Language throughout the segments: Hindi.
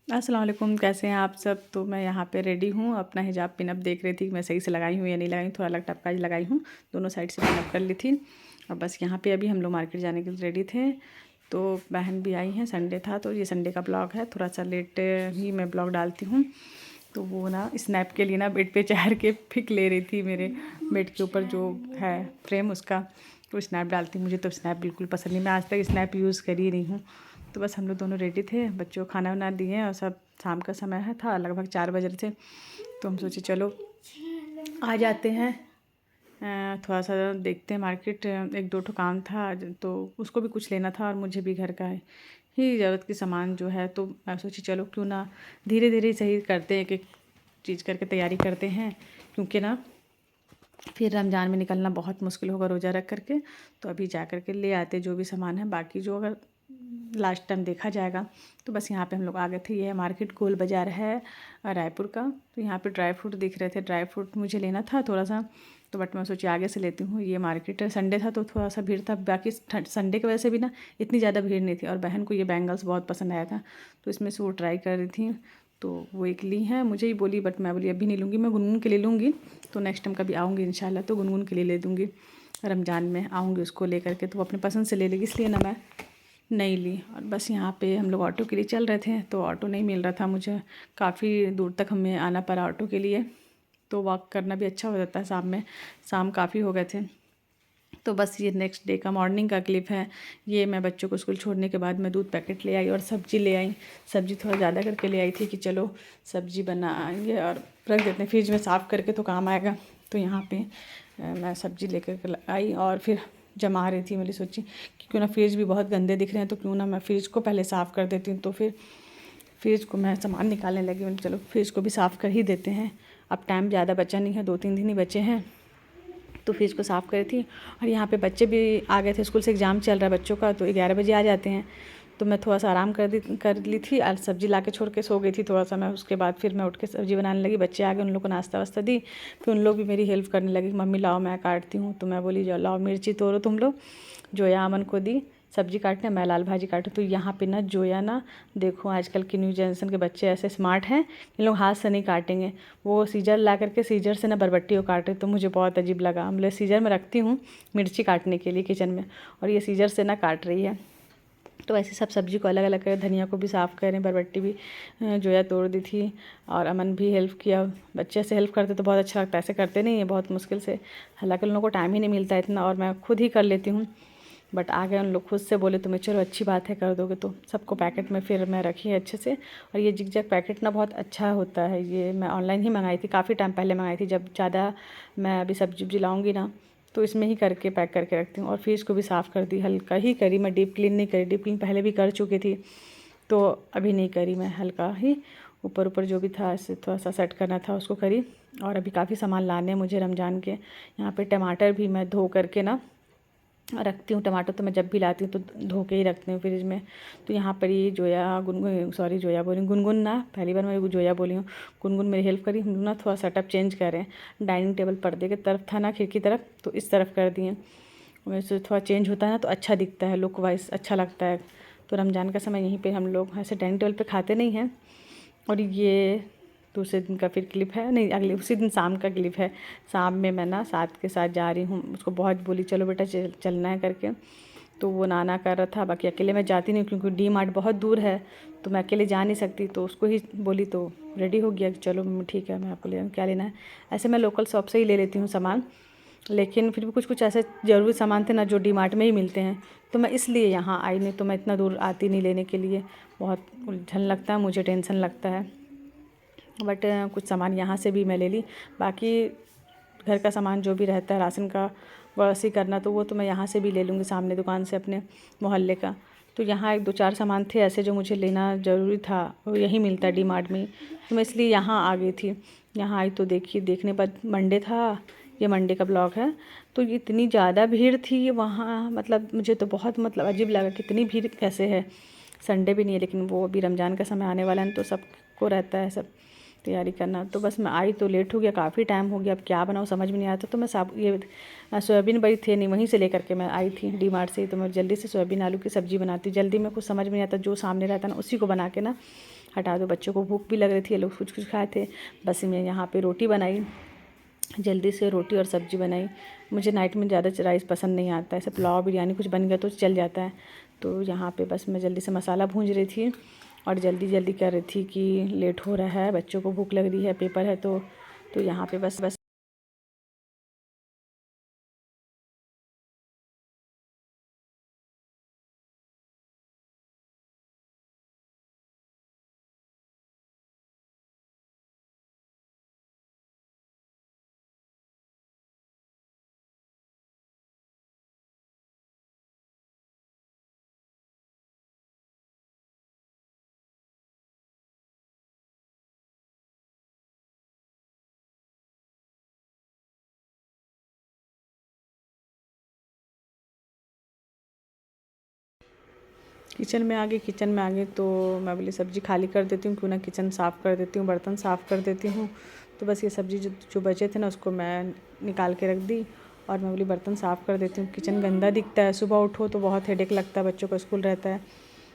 अस्सलाम वालेकुम, कैसे हैं आप सब। तो मैं यहाँ पे रेडी हूँ, अपना हिजाब पिनअप देख रही थी कि मैं सही से लगाई हूँ या नहीं लगाई हूँ। थोड़ा अलग टपका लगाई हूँ, दोनों साइड से पिनअप कर ली थी। और बस यहाँ पे अभी हम लोग मार्केट जाने के लिए रेडी थे। तो बहन भी आई हैं, संडे था तो ये संडे का ब्लॉग है। थोड़ा सा लेट ही मैं ब्लॉग डालती हूँ। तो वो ना स्नैप के लिए ना बेड पे चढ़ के पिक ले रही थी, मेरे बेड के ऊपर जो है फ्रेम उसका। तो स्नैप डालती, मुझे तो स्नैप बिल्कुल पसंद नहीं, मैं आज तक स्नैप यूज़ कर ही नहीं हूँ। तो बस हम लोग दोनों रेडी थे, बच्चों को खाना वाना दिए और सब शाम का समय है था, लगभग 4 बज रहे थे। तो हम सोचे चलो आ जाते हैं, थोड़ा सा देखते हैं मार्केट। एक दो ठो काम था तो उसको भी कुछ लेना था और मुझे भी घर का ही ज़रूरत की सामान जो है। तो मैं सोची चलो क्यों ना धीरे धीरे सही करते हैं, एक एक चीज़ करके तैयारी करते हैं। क्योंकि ना फिर रमज़ान में निकलना बहुत मुश्किल होगा रोज़ा रख करके। तो अभी जा कर के ले आते जो भी सामान है, बाकी जो अगर लास्ट टाइम देखा जाएगा। तो बस यहाँ पे हम लोग आ गए थे। ये मार्केट गोल बाज़ार है रायपुर का। तो यहाँ पे ड्राई फ्रूट दिख रहे थे, ड्राई फ्रूट मुझे लेना था थोड़ा सा। तो बट मैं सोची आगे से लेती हूँ। ये मार्केट संडे था तो थोड़ा सा भीड़ था, बाकी संडे की वजह से भी ना इतनी ज़्यादा भीड़ नहीं थी। और बहन को ये बैंगल्स बहुत पसंद आया था तो इसमें से वो ट्राई कर रही थी। तो वो एक ली है, मुझे ही बोली बट मैं बोली अभी नहीं लूँगी, मैं गुनगुन के लिए लूँगी। तो नेक्स्ट टाइम कभी आऊँगी इंशाल्लाह तो गुनगुन के लिए ले दूँगी। रमज़ान में आऊँगी उसको ले करके, तो वो अपने पसंद से ले लेगी, इसलिए ना मैं नहीं ली। और बस यहाँ पे हम लोग ऑटो के लिए चल रहे थे तो ऑटो नहीं मिल रहा था, मुझे काफ़ी दूर तक हमें आना पड़ा ऑटो के लिए। तो वॉक करना भी अच्छा हो जाता है शाम में, शाम काफ़ी हो गए थे। तो बस ये नेक्स्ट डे का मॉर्निंग का क्लिप है। ये मैं बच्चों को स्कूल छोड़ने के बाद मैं दूध पैकेट ले आई और सब्ज़ी ले आई। सब्ज़ी थोड़ा ज़्यादा करके ले आई थी कि चलो सब्ज़ी बनाएंगे और रख देते हैं फ्रिज में, साफ़ करके तो काम आएगा। तो यहाँ पे मैं सब्ज़ी लेकर के आई और फिर जमा रही थी। मैंने सोची कि क्यों ना फ्रिज भी बहुत गंदे दिख रहे हैं तो क्यों ना मैं फ्रिज को पहले साफ़ कर देती हूँ। तो फिर फ्रिज को मैं सामान निकालने लगी, मैंने चलो फ्रिज को भी साफ़ कर ही देते हैं। अब टाइम ज़्यादा बचा नहीं है, 2-3 दिन ही बचे हैं। तो फ्रिज को साफ़ करी थी। और यहाँ पे बच्चे भी आ गए थे, स्कूल से एग्ज़ाम चल रहा है बच्चों का, तो 11 बजे आ जाते हैं। तो मैं थोड़ा सा आराम कर ली थी और सब्ज़ी ला के छोड़ के सो गई थी थोड़ा सा मैं। उसके बाद फिर मैं उठ के सब्ज़ी बनाने लगी, बच्चे आ गए, उन लोग को नाश्ता वास्ता दी। फिर उन लोग भी मेरी हेल्प करने लगी, मम्मी लाओ मैं काटती हूँ। तो मैं बोली जाओ लाओ मिर्ची तोड़ो तुम लोग। जोया अमन को दी सब्ज़ी काटने, मैं लाल भाजी काटूँ। तो यहाँ पे ना जोया ना, देखो आजकल की न्यू जनरेशन के बच्चे ऐसे स्मार्ट हैं, इन लोग हाथ से नहीं काटेंगे, वो सीजर ला करके सीजर से ना बरबट्टी को काटे। तो मुझे बहुत अजीब लगा, मैं सीजर में रखती हूँ मिर्ची काटने के लिए किचन में, और ये सीजर से ना काट रही है। तो ऐसे सब सब्ज़ी को अलग अलग कर, धनिया को भी साफ़ करें, बरबट्टी भी जोया तोड़ दी थी और अमन भी हेल्प किया। बच्चे से हेल्प करते तो बहुत अच्छा लगता है, ऐसे करते नहीं है बहुत मुश्किल से। हालांकि उन लोगों को टाइम ही नहीं मिलता इतना और मैं खुद ही कर लेती हूँ। बट आ गए उन लोग, खुद से बोले तो मैं चलो अच्छी बात है कर दोगे। तो सबको पैकेट में फिर मैं रखी है अच्छे से। और ये जिग जैग पैकेट ना बहुत अच्छा होता है, ये मैं ऑनलाइन ही मंगाई थी, काफ़ी टाइम पहले मंगाई थी। जब ज़्यादा मैं अभी सब्जी वब्जी लाऊंगी ना तो इसमें ही करके पैक करके रखती हूँ। और फिर इसको भी साफ़ कर दी, हल्का ही करी मैं, डीप क्लीन नहीं करी। डीप क्लीन पहले भी कर चुकी थी तो अभी नहीं करी मैं, हल्का ही ऊपर ऊपर जो भी था ऐसे थोड़ा सा सेट करना था उसको करी। और अभी काफ़ी सामान लाने हैं मुझे रमज़ान के। यहाँ पे टमाटर भी मैं धो करके ना रखती हूँ। टमाटर तो मैं जब भी लाती हूँ तो धो के ही रखती हूँ फ्रिज में। तो यहाँ पर ये जोया गुनगुन, सॉरी जोया बोली गुनगुन ना, पहली बार मैं जोया बोली हूँ। गुनगुन मेरी हेल्प करी, हम लोग ना थोड़ा सेटअप चेंज करें। डाइनिंग टेबल पर्दे के तरफ था ना, खिड़की तरफ, तो इस तरफ कर दिए। वैसे थोड़ा चेंज होता है ना तो अच्छा दिखता है, लुक वाइज अच्छा लगता है। तो रमज़ान का समय यहीं पर हम लोग ऐसे डाइनिंग टेबल पर खाते नहीं हैं। और ये दूसरे दिन का फिर क्लिप है, नहीं अगले उसी दिन शाम का क्लिप है। शाम में मैं ना साथ के साथ जा रही हूँ, उसको बहुत बोली चलो बेटा चलना है करके। तो वो नाना कर रहा था, बाकी अकेले मैं जाती नहीं क्योंकि डी मार्ट बहुत दूर है तो मैं अकेले जा नहीं सकती। तो उसको ही बोली तो रेडी हो गया कि चलो मम्मी ठीक है मैं आपको ले क्या लेना है। ऐसे मैं लोकल शॉप से ही ले लेती हूँ सामान, लेकिन फिर भी कुछ कुछ ऐसे ज़रूरी सामान थे ना जो डी मार्ट में ही मिलते हैं, तो मैं इसलिए यहाँ आई, नहीं तो मैं इतना दूर आती नहीं लेने के लिए। बहुत उलझन लगता है मुझे, टेंशन लगता है। बट कुछ सामान यहाँ से भी मैं ले ली। बाकी घर का सामान जो भी रहता है राशन का वापसी करना, तो वो तो मैं यहाँ से भी ले लूँगी, सामने दुकान से अपने मोहल्ले का। तो यहाँ 1-2-4 सामान थे ऐसे जो मुझे लेना ज़रूरी था, वो यहीं मिलता है डी मार्ट में। तो मैं इसलिए यहाँ आ गई थी। यहाँ आई तो देखिए, देखने पर मंडे था, ये मंडे का ब्लॉग है। तो इतनी ज़्यादा भीड़ थी वहाँ, मतलब मुझे तो बहुत मतलब अजीब लगा कितनी भीड़ कैसे है। संडे भी नहीं है लेकिन वो अभी रमज़ान का समय आने वाला है तो सबको रहता है सब तैयारी करना। तो बस मैं आई तो लेट हो गया, काफ़ी टाइम हो गया, अब क्या बनाऊँ समझ में नहीं आता। तो मैं ये सोयाबीन बड़ी थे नहीं, वहीं से लेकर के मैं आई थी डी मार्ट से ही। तो मैं जल्दी से सोयाबीन आलू की सब्ज़ी बनाती, जल्दी में कुछ समझ में नहीं आता, जो सामने रहता ना उसी को बना के ना हटा दो। बच्चों को भूख भी लग रही थी, ये लोग कुछ कुछ खाए थे। बस मैं यहाँ पे रोटी बनाई, जल्दी से रोटी और सब्ज़ी बनाई। मुझे नाइट में ज़्यादा राइस पसंद नहीं आता है, ऐसे पुलाव बिरयानी कुछ बन गया तो चल जाता है। तो यहाँ पे बस मैं जल्दी से मसाला भूंज रही थी और जल्दी जल्दी कर रही थी कि लेट हो रहा है, बच्चों को भूख लग रही है, पेपर है। तो यहाँ पे बस किचन में आ गई। तो मैं बोली सब्ज़ी खाली कर देती हूँ, क्यों ना किचन साफ़ कर देती हूँ, बर्तन साफ़ कर देती हूँ। तो बस ये सब्ज़ी जो बचे थे ना, उसको मैं निकाल के रख दी और मैं बोली बर्तन साफ़ कर देती हूँ। किचन गंदा दिखता है, सुबह उठो तो बहुत हेडेक लगता है, बच्चों का स्कूल रहता है।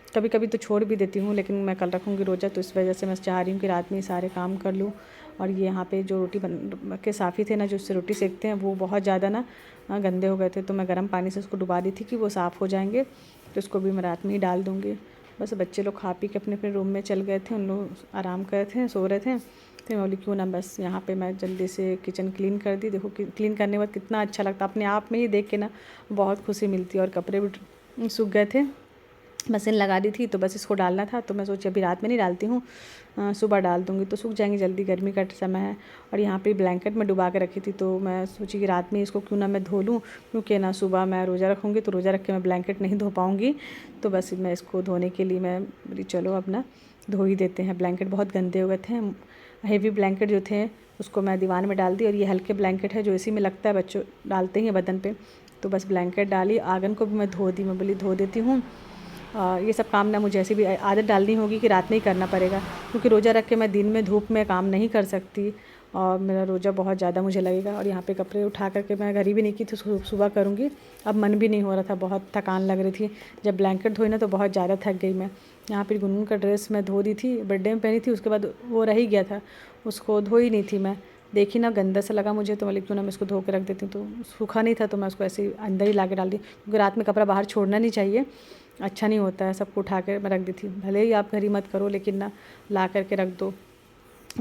कभी कभी तो छोड़ भी देती हूँ, लेकिन मैं कल रखूँगी रोज़ा, तो इस वजह से मैं चाह रही हूँ कि रात में ये सारे काम कर लूँ। और ये यहाँ पे जो रोटी बन के साफ़ी थे ना, जो उससे रोटी सेकते हैं, वो बहुत ज़्यादा ना गंदे हो गए थे। तो मैं गर्म पानी से उसको डुबा दी थी कि वो साफ़ हो जाएंगे, तो उसको भी मैं रात में ही डाल दूँगी। बस बच्चे लोग खा पी के अपने अपने रूम में चल गए थे, उन लोग आराम कर रहे थे, सो रहे थे। तो मैं बोली क्यों ना बस यहाँ पे मैं जल्दी से किचन क्लीन कर दी। देखो क्लीन करने के बाद कितना अच्छा लगता है, अपने आप में ही देख के ना बहुत खुशी मिलती है। और कपड़े भी सूख गए थे, मशीन लगा दी थी, तो बस इसको डालना था। तो मैं सोची अभी रात में नहीं डालती हूँ, सुबह डाल दूँगी तो सूख जाएंगी जल्दी, गर्मी का समय है। और यहाँ पे ब्लैंकेट में डुबा के रखी थी, तो मैं सोची कि रात में इसको क्यों ना मैं धो लूँ, क्योंकि ना सुबह मैं रोज़ा रखूँगी, तो रोज़ा रख के मैं ब्लैंकेट नहीं धो पाऊँगी। तो बस मैं इसको धोने के लिए मैं बोली चलो अपना धो ही देते हैं। ब्लैंकेट बहुत गंदे हो गए थे, हेवी ब्लैंकेट जो थे उसको मैं दीवान में डाल दी। और ये हल्के ब्लैंकेट है जो इसी में लगता है, बच्चों डालते ही हैं बदन पे। तो बस ब्लैंकेट डाली, आंगन को भी मैं धो दी। मैं बोली धो देती हूँ। ये सब काम ना मुझे ऐसी भी आदत डालनी होगी कि रात में ही करना पड़ेगा, क्योंकि रोज़ा रख के मैं दिन में धूप में काम नहीं कर सकती और मेरा रोज़ा बहुत ज़्यादा मुझे लगेगा। और यहाँ पे कपड़े उठा करके मैं घरी भी नहीं की थी, सुबह करूँगी। अब मन भी नहीं हो रहा था, बहुत थकान लग रही थी। जब ब्लैंकेट धोई ना तो बहुत ज़्यादा थक गई मैं। यहाँ पर गुनगुन का ड्रेस मैं धो दी थी, बर्थडे में पहनी थी, उसके बाद वो रह ही गया था, उसको धो ही नहीं थी मैं। देखी ना गंदा सा लगा मुझे, तो मैं क्यों ना मैं इसको धो के रख देती हूँ। तो सूखा नहीं था तो मैं उसको ऐसे ही अंदर ही ला के डाल दी, क्योंकि रात में कपड़ा बाहर छोड़ना नहीं चाहिए, अच्छा नहीं होता है। सबको उठा कर मैं रख दी थी। भले ही आप घर ही मत करो, लेकिन ना ला करके रख दो,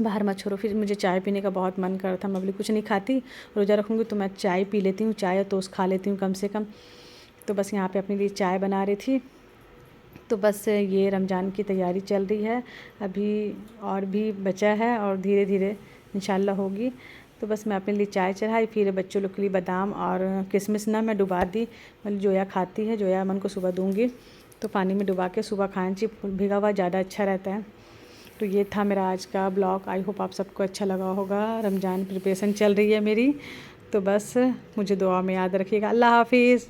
बाहर मत छोड़ो। फिर मुझे चाय पीने का बहुत मन कर रहा था, मैं बोली कुछ नहीं खाती, रोज़ा रखूँगी तो मैं चाय पी लेती हूँ, चाय या टोस्ट खा लेती हूँ कम से कम। तो बस यहाँ पे अपने लिए चाय बना रही थी। तो बस ये रमज़ान की तैयारी चल रही है अभी, और भी बचा है और धीरे धीरे इंशाल्लाह होगी। तो बस मैं अपने लिए चाय चढ़ाई, फिर बच्चों लोग के लिए बादाम और किशमिश ना मैं डुबा दी। मतलब जोया खाती है, जोया अमन को सुबह दूँगी, तो पानी में डुबा के सुबह खाना चाहिए, भीगा हुआ ज़्यादा अच्छा रहता है। तो ये था मेरा आज का ब्लॉग। आई होप आप सबको अच्छा लगा होगा। रमज़ान प्रिपरेशन चल रही है मेरी, तो बस मुझे दुआ में याद रखिएगा। अल्लाह हाफिज़।